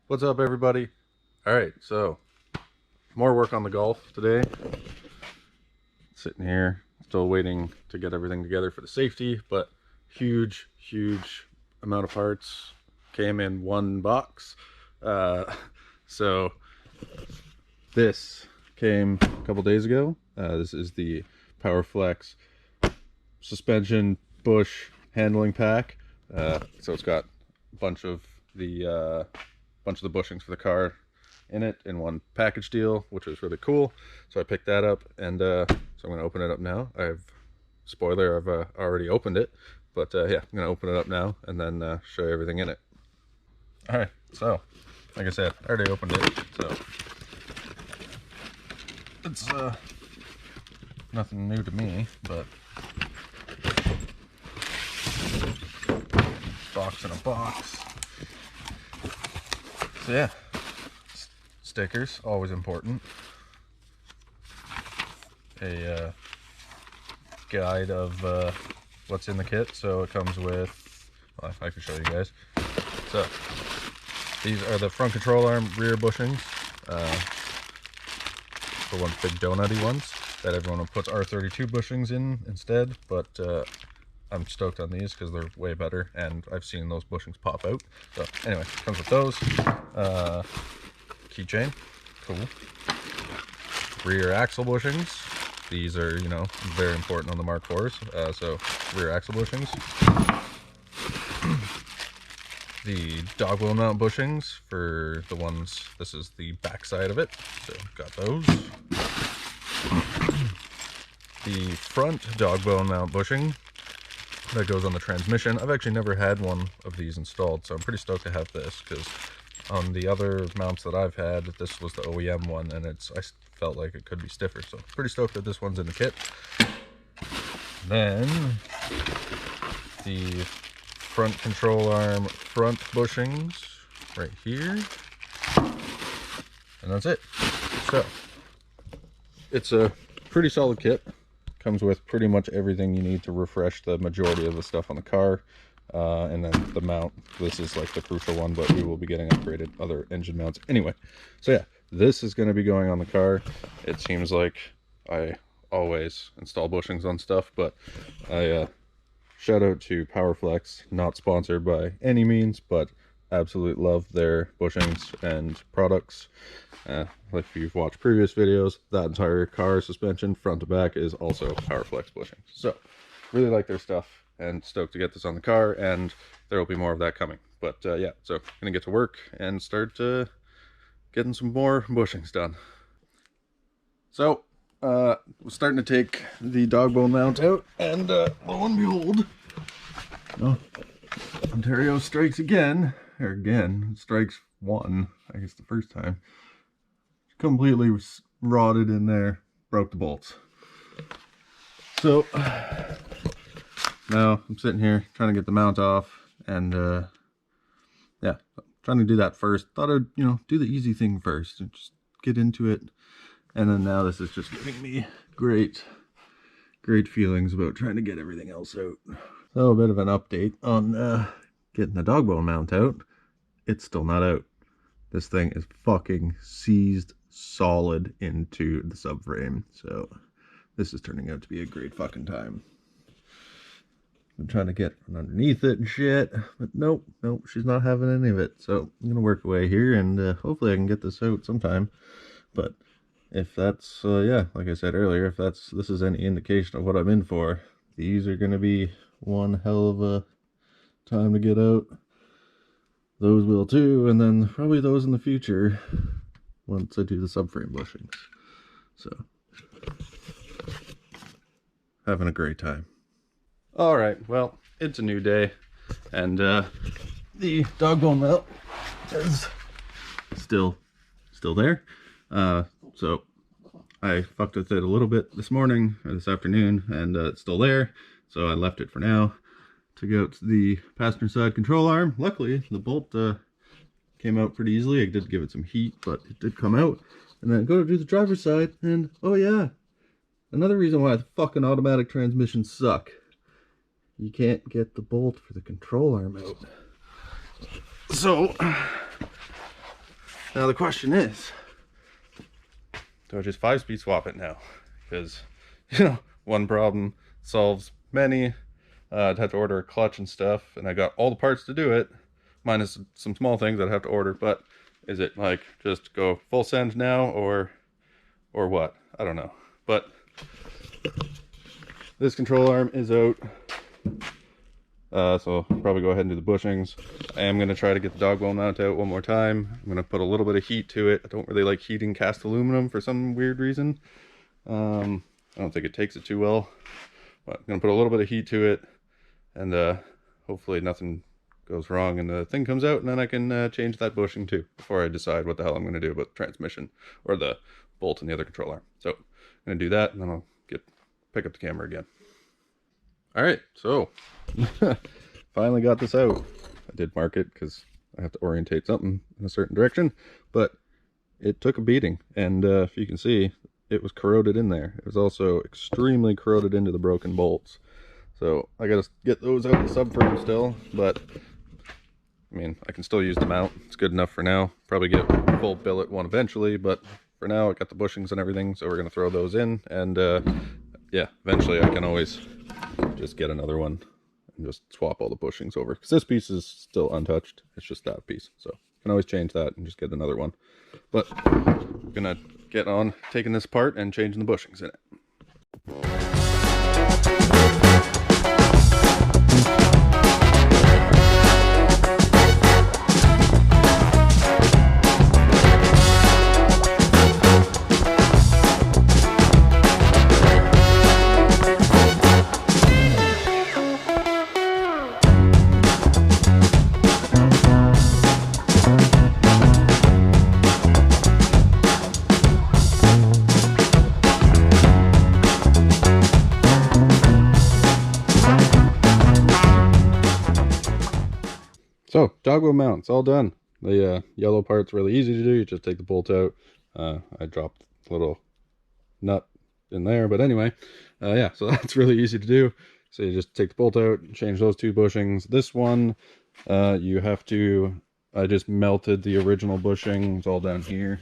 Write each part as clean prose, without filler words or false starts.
What's up, everybody? All right, so more work on the Golf today. Sitting here, still waiting to get everything together for the safety, but huge amount of parts came in one box. So this came a couple days ago. This is the PowerFlex suspension bush handling pack. So it's got a bunch of the bushings for the car in it in one package deal, which was really cool. So I picked that up, and so I'm going to open it up now. I've already opened it, but yeah, I'm going to open it up now and then show you everything in it. All right, so like I said, I already opened it, so it's nothing new to me, but box in a box. So yeah, stickers, always important. A guide of what's in the kit. So it comes with, well, I can show you guys. So these are the front control arm rear bushings. The ones big donutty ones that everyone puts R32 bushings in instead, but I'm stoked on these because they're way better, and I've seen those bushings pop out. So anyway, comes with those. Keychain, cool. Rear axle bushings. These are, you know, very important on the Mark IVs. So rear axle bushings. The dog wheel mount bushings for the ones, this is the back side of it, so got those. The front dog wheel mount bushing that goes on the transmission. I've actually never had one of these installed, so I'm pretty stoked to have this, because on the other mounts that I've had, this was the OEM one, and I felt like it could be stiffer, so pretty stoked that this one's in the kit. Then the front control arm front bushings right here, and that's it. So it's a pretty solid kit. Comes with pretty much everything you need to refresh the majority of the stuff on the car, and then the mount. This is like the crucial one, but we will be getting upgraded other engine mounts anyway. So yeah, this is going to be going on the car. It seems like I always install bushings on stuff, but I shout out to PowerFlex, not sponsored by any means, but absolutely love their bushings and products. If you've watched previous videos, that entire car suspension front to back is also PowerFlex bushings. So really like their stuff, and stoked to get this on the car, and there will be more of that coming. But yeah, so gonna get to work and start getting some more bushings done. So we're starting to take the dog bone mount out, and lo and behold, oh, Ontario strikes again, or again, strikes one, I guess the first time. Completely rotted in there, broke the bolts. So now I'm sitting here trying to get the mount off, and yeah, trying to do that first. Thought I'd, you know, do the easy thing first and just get into it. And then now this is just giving me great feelings about trying to get everything else out. So a bit of an update on getting the dog bone mount out. It's still not out. This thing is fucking seized solid into the subframe. So this is turning out to be a great fucking time. I'm trying to get underneath it and shit, but nope, she's not having any of it. So I'm gonna work away here, and hopefully I can get this out sometime. But if that's yeah, like I said earlier, if this is any indication of what I'm in for, these are gonna be one hell of a time to get out. Those will too, and then probably those in the future once I do the subframe bushings. So having a great time. All right, well, it's a new day, and the dog bone mount is still there. So I fucked with it a little bit this morning or this afternoon, and it's still there. So I left it for now to go to the passenger side control arm. Luckily, the bolt came out pretty easily. I did give it some heat, but it did come out. And then go to do the driver's side, and oh yeah, another reason why the fucking automatic transmissions suck. You can't get the bolt for the control arm out. So Now the question is, do I just 5-speed swap it now? Because, you know, one problem solves many. I'd have to order a clutch and stuff, and I got all the parts to do it, minus some small things I'd have to order. But is it like just go full send now, or what? I don't know. But this control arm is out, so I'll probably go ahead and do the bushings. I am going to try to get the dogwell mount out one more time. I'm going to put a little bit of heat to it. I don't really like heating cast aluminum for some weird reason. I don't think it takes it too well, but I'm going to put a little bit of heat to it, and hopefully nothing goes wrong and the thing comes out, and then I can change that bushing too before I decide what the hell I'm going to do about the transmission or the bolt in the other control arm. So I'm going to do that, and then I'll pick up the camera again. All right, so finally got this out. I did mark it because I have to orientate something in a certain direction, but it took a beating, and if you can see, it was corroded in there. It was also extremely corroded into the broken bolts. So I gotta get those out of the subframe still, but I mean, I can still use the mount. It's good enough for now. Probably get a full billet one eventually, but for now I got the bushings and everything, so we're gonna throw those in, and yeah, eventually I can always just get another one and just swap all the bushings over, because this piece is still untouched. It's just that piece, so you can always change that and just get another one. But I'm gonna get on taking this apart and changing the bushings in it. So, dogwheel mount, it's all done. The yellow part's really easy to do. You just take the bolt out. I dropped a little nut in there, but anyway, yeah, so that's really easy to do. So you just take the bolt out, change those two bushings. This one, you have to, I just melted the original bushing. It's all down here.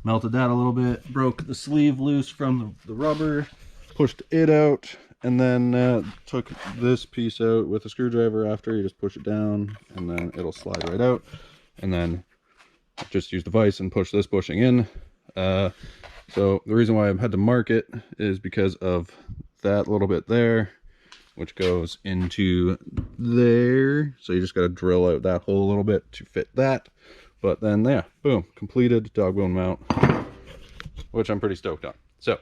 Melted that a little bit, broke the sleeve loose from the rubber, pushed it out, and then took this piece out with a screwdriver after. You just push it down, and then it'll slide right out. And then just use the vise and push this bushing in. So the reason why I've had to mark it is because of that little bit there, which goes into there. So you just got to drill out that hole a little bit to fit that. But then, yeah, boom, completed dogwheel mount, which I'm pretty stoked on. So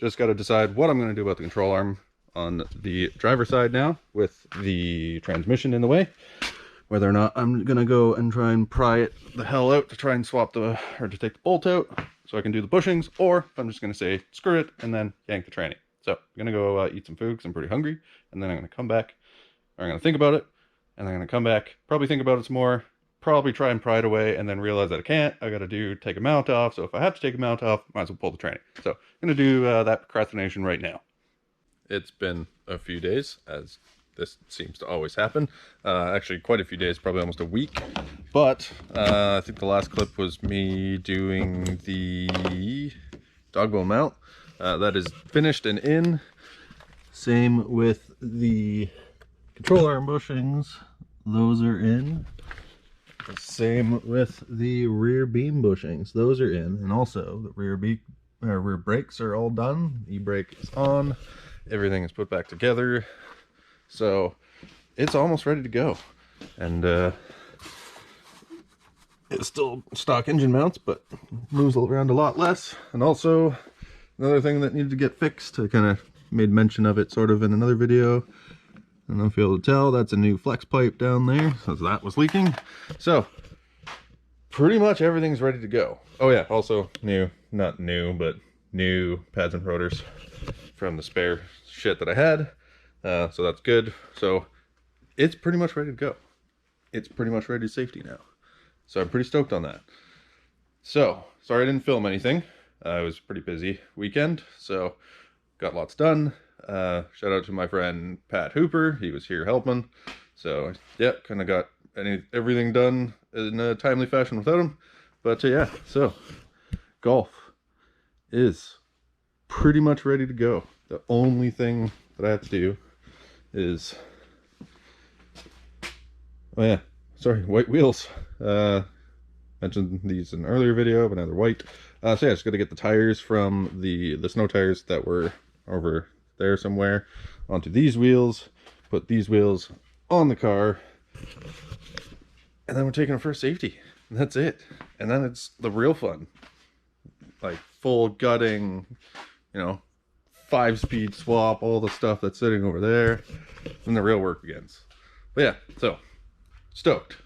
just got to decide what I'm going to do about the control arm on the driver's side now with the transmission in the way. Whether or not I'm going to go and try and pry it the hell out to try and swap the, or to take the bolt out so I can do the bushings, or if I'm just going to say screw it and then yank the tranny. So I'm going to go eat some food because I'm pretty hungry, and then I'm going to come back, or I'm going to think about it, and then I'm going to come back, probably think about it some more, probably try and pry it away, and then realize that I can't. I got to take a mount off, so if I have to take a mount off, might as well pull the tranny. So I'm going to do that procrastination right now. It's been a few days, as this seems to always happen. Actually, quite a few days, probably almost a week. But I think the last clip was me doing the dogwheel mount. That is finished and in. Same with the control arm bushings. Those are in. Same with the rear beam bushings. Those are in. And also, the rear brakes are all done. E-brake is on. Everything is put back together. So it's almost ready to go. And it's still stock engine mounts, but moves around a lot less. And also another thing that needed to get fixed, I kind of made mention of it sort of in another video. I don't know if you'll be able to tell, that's a new flex pipe down there, so that was leaking. So pretty much everything's ready to go. Oh yeah, also not new, but new pads and rotors from the spare shit that I had. So that's good. So it's pretty much ready to go. It's pretty much ready to safety now. So I'm pretty stoked on that. So, sorry I didn't film anything. It was a pretty busy weekend, so got lots done. Shout out to my friend Pat Hooper. He was here helping. So, yeah, kind of got everything done in a timely fashion without him. But yeah, so Golf is pretty much ready to go. The only thing that I have to do is, oh yeah, sorry, white wheels. Mentioned these in an earlier video, but now they're white. So yeah, just got to get the tires from the snow tires that were over there somewhere onto these wheels, put these wheels on the car, and then we're taking it for safety. And that's it. And then it's the real fun, like full gutting, you know, 5-speed swap, all the stuff that's sitting over there, and the real work begins. But yeah, so stoked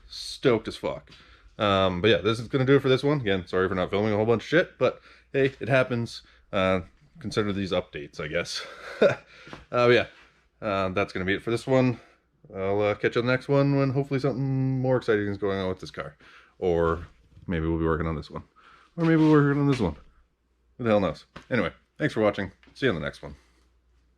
as fuck. But yeah, this is gonna do it for this one. Again, sorry for not filming a whole bunch of shit, but hey, it happens. Consider these updates, I guess. But yeah, that's gonna be it for this one. I'll catch you on the next one when hopefully something more exciting is going on with this car. Or maybe we'll be working on this one. Or maybe we're working on this one. Who the hell knows? Anyway, thanks for watching. See you on the next one.